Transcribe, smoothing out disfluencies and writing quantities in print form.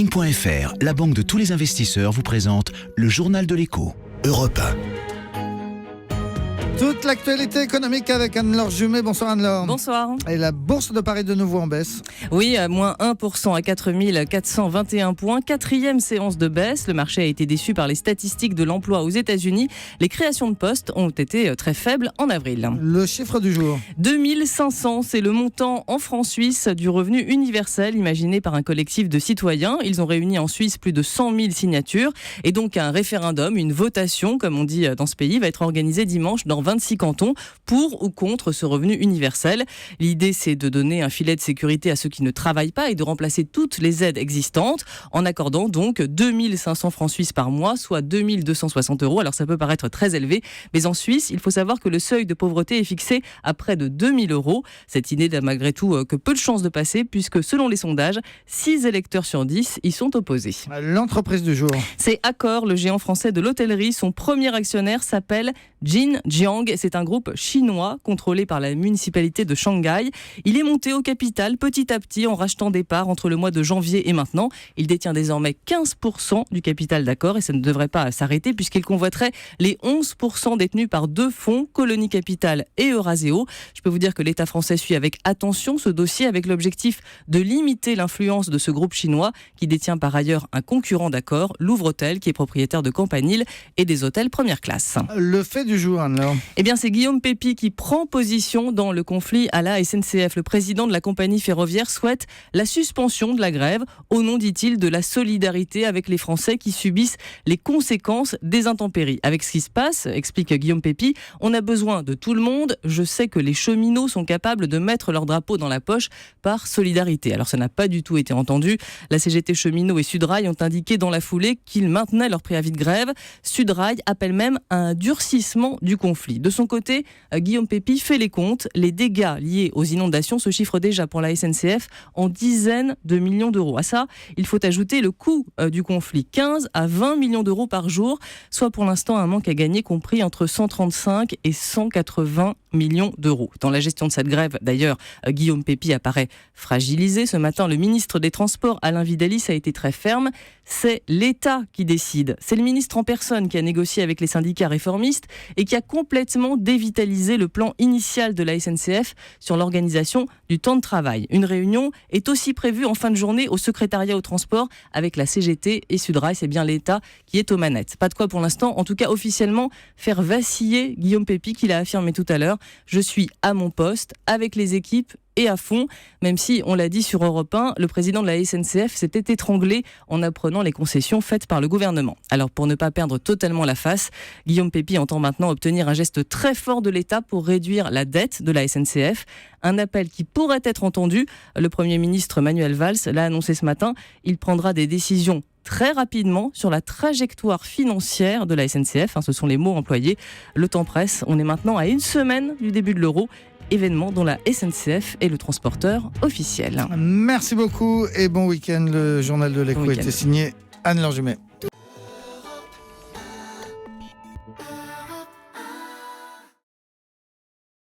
Kering.fr, la banque de tous les investisseurs, vous présente le journal de l'écho. Europe 1. Toute l'actualité économique avec Anne-Laure Jumet. Bonsoir Anne-Laure. Bonsoir. Et la bourse de Paris de nouveau en baisse. Oui, moins 1% à 4421 points. Quatrième séance de baisse. Le marché a été déçu par les statistiques de l'emploi aux États-Unis. Les créations de postes ont été très faibles en avril. Le chiffre du jour. 2500, c'est le montant en francs suisses du revenu universel imaginé par un collectif de citoyens. Ils ont réuni en Suisse plus de 100 000 signatures. Et donc un référendum, une votation, comme on dit dans ce pays, va être organisée dimanche dans 26 cantons pour ou contre ce revenu universel. L'idée, c'est de donner un filet de sécurité à ceux qui ne travaillent pas et de remplacer toutes les aides existantes en accordant donc 2500 francs suisses par mois, soit 2260 €. Alors ça peut paraître très élevé, mais en Suisse, il faut savoir que le seuil de pauvreté est fixé à près de 2000 €. Cette idée n'a malgré tout que peu de chances de passer puisque selon les sondages, 6 électeurs sur 10 y sont opposés. L'entreprise du jour. C'est Accor, le géant français de l'hôtellerie. Son premier actionnaire s'appelle Jin Jiang. C'est un groupe chinois contrôlé par la municipalité de Shanghai. Il est monté au capital petit à petit en rachetant des parts entre le mois de janvier et maintenant. Il détient désormais 15% du capital d'Accor et ça ne devrait pas s'arrêter puisqu'il convoiterait les 11% détenus par deux fonds, Colony Capital et Euraseo. Je peux vous dire que l'État français suit avec attention ce dossier avec l'objectif de limiter l'influence de ce groupe chinois qui détient par ailleurs un concurrent d'Accor, Louvre Hôtel, qui est propriétaire de Campanile et des hôtels première classe. Le fait du jour, Anne-Laure. Eh bien, c'est Guillaume Pépi qui prend position dans le conflit à la SNCF. Le président de la compagnie ferroviaire souhaite la suspension de la grève au nom, dit-il, de la solidarité avec les Français qui subissent les conséquences des intempéries. Avec ce qui se passe, explique Guillaume Pépi, on a besoin de tout le monde. Je sais que les cheminots sont capables de mettre leur drapeau dans la poche par solidarité. Alors, ça n'a pas du tout été entendu. La CGT Cheminots et Sudrail ont indiqué dans la foulée qu'ils maintenaient leur préavis de grève. Sudrail appelle même à un durcissement du conflit. De son côté, Guillaume Pépi fait les comptes. Les dégâts liés aux inondations se chiffrent déjà pour la SNCF en dizaines de millions d'euros. À ça, il faut ajouter le coût du conflit, 15 à 20 millions d'euros par jour, soit pour l'instant un manque à gagner compris entre 135 et 180 millions d'euros. Dans la gestion de cette grève, d'ailleurs, Guillaume Pépi apparaît fragilisé. Ce matin, le ministre des Transports, Alain Vidalis, a été très ferme. C'est l'État qui décide. C'est le ministre en personne qui a négocié avec les syndicats réformistes et qui a complètement dévitalisé le plan initial de la SNCF sur l'organisation du temps de travail. Une réunion est aussi prévue en fin de journée au secrétariat au transport avec la CGT et Sudrail. C'est bien l'État qui est aux manettes. Pas de quoi pour l'instant, en tout cas officiellement, faire vaciller Guillaume Pépi qui l'a affirmé tout à l'heure. Je suis à mon poste avec les équipes et à fond, même si, on l'a dit sur Europe 1, le président de la SNCF s'était étranglé en apprenant les concessions faites par le gouvernement. Alors pour ne pas perdre totalement la face, Guillaume Pépi entend maintenant obtenir un geste très fort de l'État pour réduire la dette de la SNCF. Un appel qui pourrait être entendu. Le Premier ministre Manuel Valls l'a annoncé ce matin. Il prendra des décisions très rapidement sur la trajectoire financière de la SNCF. Ce sont les mots employés. Le temps presse. On est maintenant à une semaine du début de l'euro. Événement dont la SNCF est le transporteur officiel. Merci beaucoup et bon week-end. Le journal de l'écho était signé Anne-Laure Jumet.